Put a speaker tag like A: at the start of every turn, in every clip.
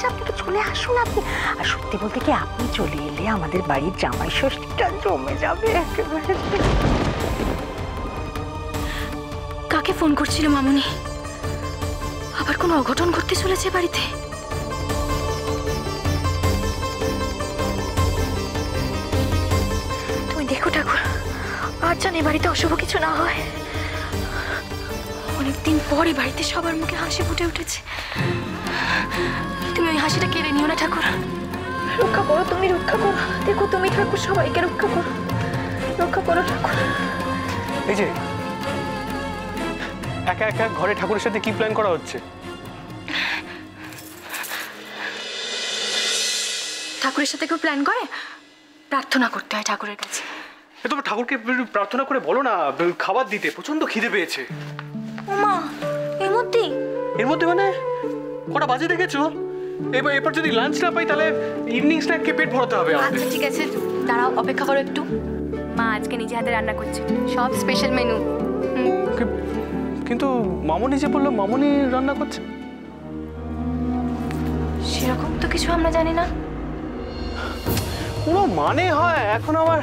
A: হয়েছে, আপনি তো চলে আসুন। আপনি আর সত্যি বলতে কি, আপনি চলে এলে আমাদের বাড়ির জামাই ষষ্ঠীটা জমে যাবে একেবারে।
B: কাকে ফোন করছিল মামুনি? আবার কোনো অঘটন ঘটতে চলেছে বাড়িতে? তুমি দেখো ঠাকুর, আর যেন এই বাড়িতে অশুভ কিছু না হয়। অনেকদিন পরে বাড়িতে সবার মুখে হাসি ফুটে উঠেছে। তুমি ওই হাসিটা কেড়ে নিও না ঠাকুর। রক্ষা করো, তুমি রক্ষা করো। দেখো তুমি ঠাকুর সবাইকে রক্ষা করো, রক্ষা করো ঠাকুর।
C: এই যে একা একা ঘরে ঠাকুরের সাথে কি প্ল্যান করা হচ্ছে?
B: ঠাকুরের সাথে কেউ প্ল্যান করে? প্রার্থনা করতে হয় ঠাকুরের কাছে।
C: তোমার ঠাকুরকে প্রার্থনা করে বলো না খাবার দিতে, প্রচন্ড খিদে পেয়েছে।
B: ওমা, এর মধ্যে
C: মানে কটা বাজে দেখেছো? এবার যদি লাঞ্চ না পাই তাহলে ইভিনিং স্ন্যাক কে পেট ভরাতে হবে।
B: আচ্ছা ঠিক আছে, দাঁড়াও, অপেক্ষা করো একটু। মা আজকে নিজে হাতে রান্না করছে, সব স্পেশাল মেনু।
C: কিন্তু মামুনি যে বললো মামুনি রান্না করছে,
B: সেরকম তো কিছু আমরা জানি না।
C: পুরো মানে হয় এখন আবার।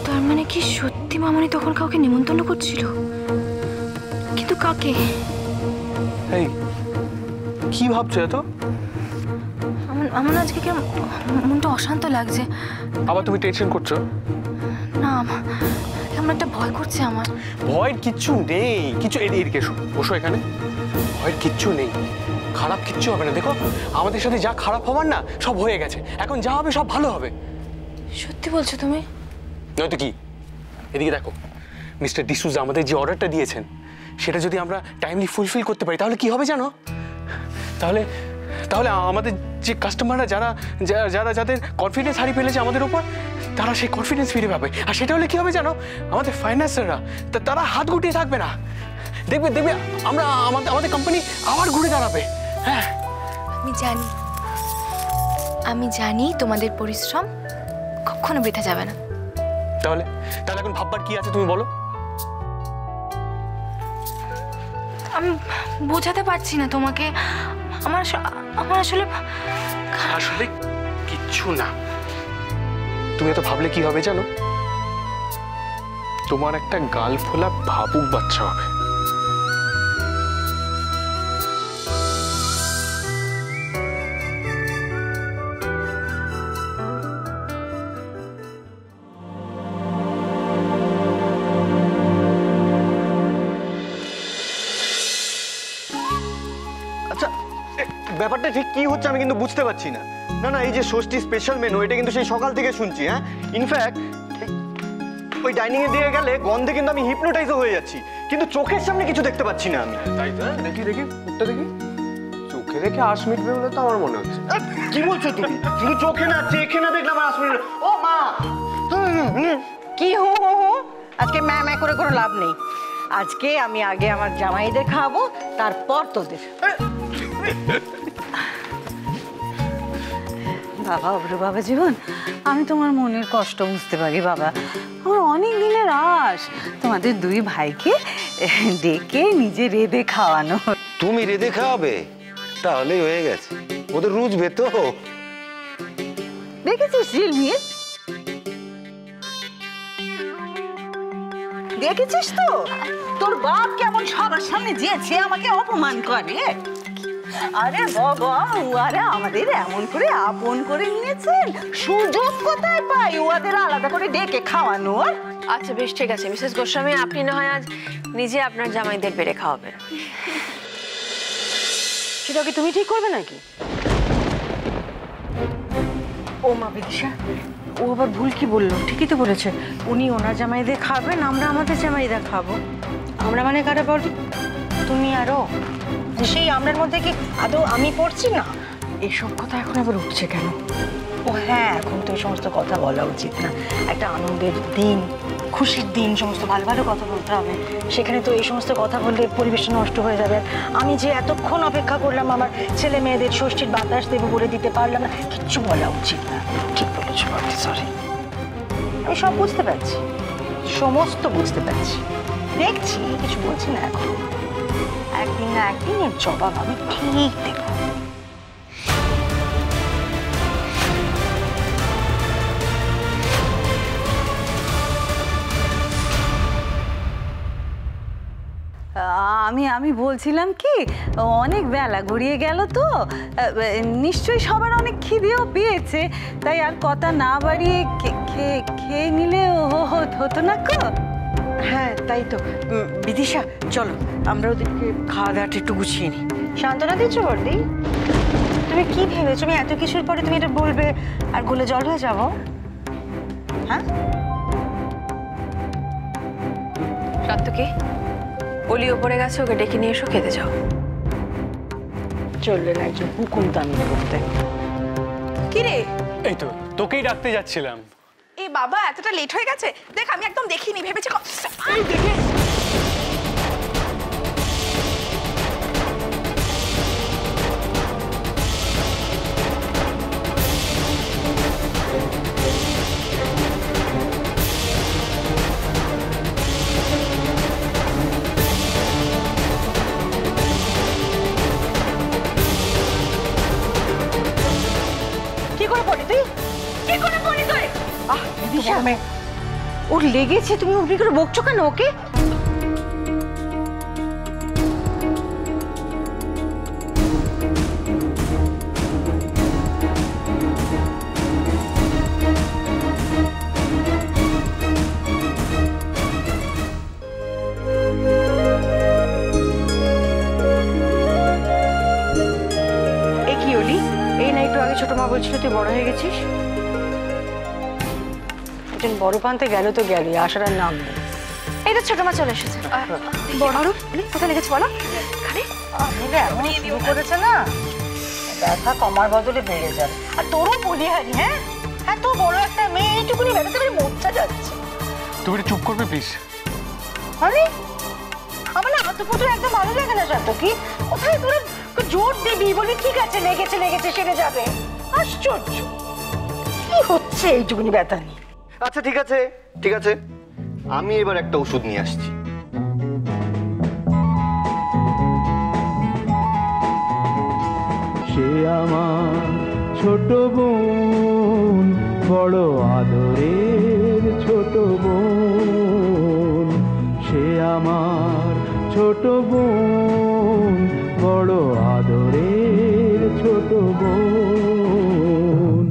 B: তার মানে কি সত্যি মামুনি তখন কাউকে নিমন্ত্রণ করছিল? কিন্তু কাকে?
C: এই কি ভাবছো এত?
B: আমার আজকে কেমন মনটা অশান্ত লাগছে।
C: আবার তুমি টেনশন করছো?
B: না, কেমন একটা ভয় করছে আমার।
C: ভয়ের কিচ্ছু নেই, কিছু এদিকে এসো, বসো এখানে। ভয়ের কিচ্ছু নেই, খারাপ কিচ্ছু হবে না। দেখো আমাদের সাথে যা খারাপ হবার না সব হয়ে গেছে, এখন যা হবে সব ভালো হবে।
B: সত্যি বলছো তুমি?
C: নয়তো কি? এদিকে দেখো, মিস্টার ডিসুজা আমাদের যে অর্ডারটা দিয়েছেন সেটা যদি আমরা টাইমলি ফুলফিল করতে পারি তাহলে কি হবে জানো? তাহলে আমাদের যে কাস্টমাররা যাদের কনফিডেন্স হারিয়ে ফেলেছে আমাদের উপর, তারা সেই কনফিডেন্স ফিরে পাবে। আর সেটা হলে কি হবে জানো? আমাদের ফাইন্যান্সাররা তারা হাত গুটিয়ে থাকবে না। দেখবে আমরা আমাদের কোম্পানি আবার ঘুরে দাঁড়াবে। হ্যাঁ
B: আমি জানি তোমাদের পরিশ্রম কখনো বৃথা যাবে না।
C: তাহলে এখন ভাববার কি আছে তুমি বলো?
B: আমি বোঝাতে পারছি না তোমাকে। আমার আসলে
C: কিচ্ছু না। তুমি এত ভাবলে কি হবে জানো? তোমার একটা গাল ফোলা ভাবুক বাচ্চা হবে।
D: ব্যাপারটা ঠিক কি হচ্ছে আমি কিন্তু বুঝতে পারছি না। না এই যে ষষ্ঠী স্পেশাল মেনু, এটা কিন্তু সেই সকাল থেকে শুনছি। হ্যাঁ, ইনফ্যাক্ট ওই ডাইনিং এ দিয়ে গেলে গন্ধে কিন্তু আমি হিপনোটাইজও হয়ে যাচ্ছি, কিন্তু চোখের সামনে কিছু দেখতে পাচ্ছি না আমি।
C: তাই তো, দেখি উঠটা দেখি। চোখে দেখে আশ মিটবে বলে তো আমার মনে হচ্ছে।
D: কি বলছো তুমি? শুধু চোখে না, চেখে না দেখলাম আশ মিটবে। ও মা,
A: কি হো আজকে ম্যা করে কোনো লাভ নেই। আজকে আমি আগে আমার জামাইদের খাওয়াবো, তারপর তোদের। বাবা, ওরে বাবা জীবন, আমি তোমার মনের কষ্ট বুঝতে পারি বাবা। আমার অনেক দিনের আশ তোমাদের দুই ভাইকে ডেকে নিজে রেঁধে খাওয়ানো।
E: তুমি রেঁধে খাওয়াবে? তাহলেই হয়ে গেছে, ওদের রুজবে তো।
A: দেখেছিস ঝিলমিল, দেখেছিস তো তোর বাপ কেমন সবার সামনে যেছে আমাকে অপমান করে। আরে বাবা, উয়ারা আমাদের এমন করে আপন করে নিয়েছেন, সুযোগ কোথায় পাই উয়াদের আলাদা করে ডেকে খাওয়ানোর।
F: আচ্ছা বেশ, ঠিক আছে মিসেস গোস্বামী, আপনি না হয় আজ নিজে আপনার জামাইদের বেড়ে খাওয়াবেন।
A: সেটা কি তুমি ঠিক করবে নাকি? ও মা বিদিশা, ও আবার ভুল কি বললো? ঠিকই তো বলেছে, উনি ওনার জামাইদের খাবেন, আমরা আমাদের জামাইদের খাবো। আমরা মানে কারা বলি? তুমি আরো সেই আমরার মধ্যে কি আদৌ আমি পড়ছি না? এইসব কথা এখন আবার উঠছে কেন? ও হ্যাঁ, এখন তো এই সমস্ত কথা বলা উচিত না। একটা আনন্দের দিন, খুশির দিন, সমস্ত ভালো ভালো কথা বলতে হবে। সেখানে তো এই সমস্ত কথা বললে পরিবেশটা নষ্ট হয়ে যাবে। আমি যে এতক্ষণ অপেক্ষা করলাম আমার ছেলে মেয়েদের ষষ্ঠীর বাতাস দেবো বলে দিতে পারলাম না, কিচ্ছু বলা উচিত না। ঠিক বলেছো বাবা, সরি। আমি সব বুঝতে পারছি, সমস্ত বুঝতে পারছি, দেখছি, কিছু বলছি না এখন। একদিন না একদিন এর জবাব আমি ঠিক দেবো।
G: আমি আমি বলছিলাম কি, অনেক বেলা গড়িয়ে গেল তো, নিশ্চয়ই সবার অনেক খিদেও পেয়েছে, তাই আর কথা না বাড়িয়ে খেয়ে নিলে হতো না কো?
A: হ্যাঁ তাই তো। বিদিশা চলো আমরা ওদেরকে খাওয়া দাওয়াটা একটু গুছিয়ে নিই। সান্ত্বনা দিচ্ছ বর্দি? তুমি কি ভেবেছো আমি এত কিছুর পরে তুমি এটা বলবে আর গলে জল হয়ে যাবো? হ্যাঁ
F: সাত্তকী, অলি ওপরে গেছে, ওকে ডেকে নিয়ে এসো, খেতে যাও।
A: চললেন একজন হুকুম তামিল করতে।
B: কি রে?
C: এই তো তোকেই ডাকতে যাচ্ছিলাম।
B: এই বাবা এতটা লেট হয়ে গেছে, দেখ আমি একদম দেখিনি, ভেবেছি
A: কি করে পড়ি তুই?
B: কি করে পড়ি তুই?
A: বিদিশা ওর লেগেছে, তুমি উঠবি করে বকছো কেন ওকে? এ কি অলি, এই না একটু আগে ছোট মা বলছিল তুই বড় হয়ে গেছিস? একজন বড় পান্তে গেল তো গেল, আসার আর নাম নেই।
F: এই তো ছোট মা চলে এসেছে।
B: বড় কোথায় লেগেছে বলো?
A: এমন শুরু করেছে না, ব্যথা কমার বদলে বেড়ে যাবে। আর তোরও বলি হয়নি। হ্যাঁ হ্যাঁ, তো বড় একটা মেয়ে এইটুকুনি ব্যথাতে করে মোচা যাচ্ছে।
C: তুমি একটু চুপ করবে প্লিজ?
A: আরে আমার না হাত পুতুল একদম ভালো লাগে না জানতো কি, কোথায় তোরা জোর দিবি বলি ঠিক আছে লেগেছে লেগেছে সেরে যাবে। আশ্চর্য, কি হচ্ছে এইটুকুনি ব্যথা নিয়ে?
D: আচ্ছা ঠিক আছে ঠিক আছে, আমি এবার একটা ওষুধ নিয়ে আসছি।
H: সে আমার ছোট বোন, বড় আদরের ছোট বোন। সে আমার ছোট বোন, বড় আদরের ছোট বোন।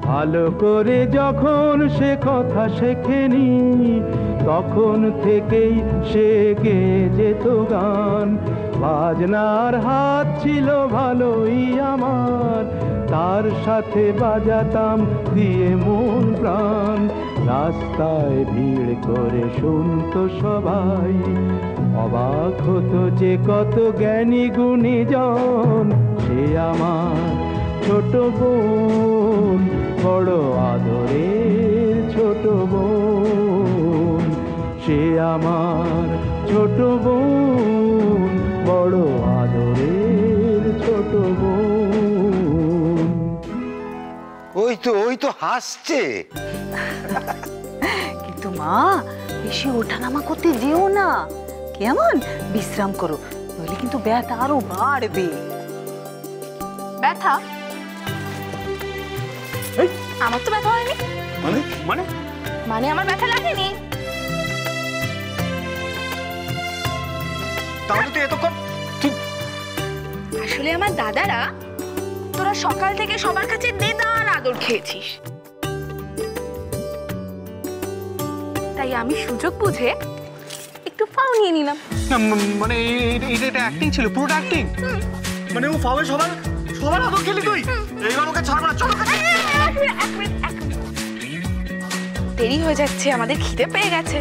H: ভালো করে যখন সে কথা শেখেনি, তখন থেকেই সে গেয়ে যেত গান। বাজনার হাত ছিল ভালোই আমার, তার সাথে বাজাতাম দিয়ে মন প্রাণ। রাস্তায় ভিড় করে শুনতো সবাই, অবাক হতো যে কত জ্ঞানী গুণীজন। সে আমার ছোট বোন, বড় আদরের ছোট বোন। সে আমার ছোট বোন, বড় আদরের ছোট বোন।
E: ওই তো হাসছে।
G: কিন্তু মা, বেশি ওঠানামা করতে যেও না, কেমন? বিশ্রাম করো, নইলে কিন্তু ব্যথা আরো বাড়বে।
B: ব্যথা? আমার তো ব্যথা হয়নি।
C: মানে মানে
B: মানে আমার ব্যথা লাগেনি।
D: তাহলে তুই এতক্ষণ
B: আসলে আমার দাদারা, তোরা সকাল থেকে সবার কাছে দেদার আদর খেয়েছিস, তাই আমি সুযোগ বুঝে একটু ফাও নিয়ে নিলাম।
C: না, মানে এটা অ্যাক্টিং ছিল, পুরোটা অ্যাক্টিং।
D: মানে ও ফাওয়ে সবার সবার আদর খেলি তুই? এইবার ওকে ছাড়বো না, চলো।
B: এক মিনিট। দেরি হয়ে যাচ্ছে, আমাদের খিদে পেয়ে গেছে,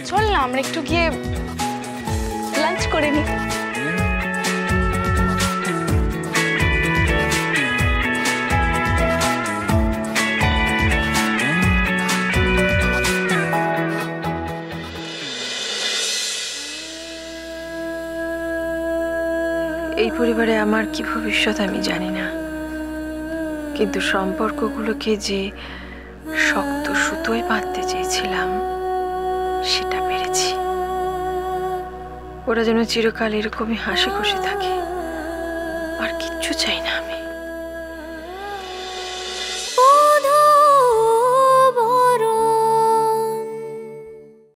B: চল না আমরা একটু গিয়ে লাঞ্চ করে নিই।
F: এই পরিবারে আমার কি ভবিষ্যৎ আমি জানি না, কিন্তু সম্পর্কগুলোকে যে শক্ত সুতোয় বাঁধতে চেয়েছিলাম সেটা পেরেছি। ওরা যেন চিরকাল এরকমই হাসি খুশি থাকে, আর কিচ্ছু চাই না আমি।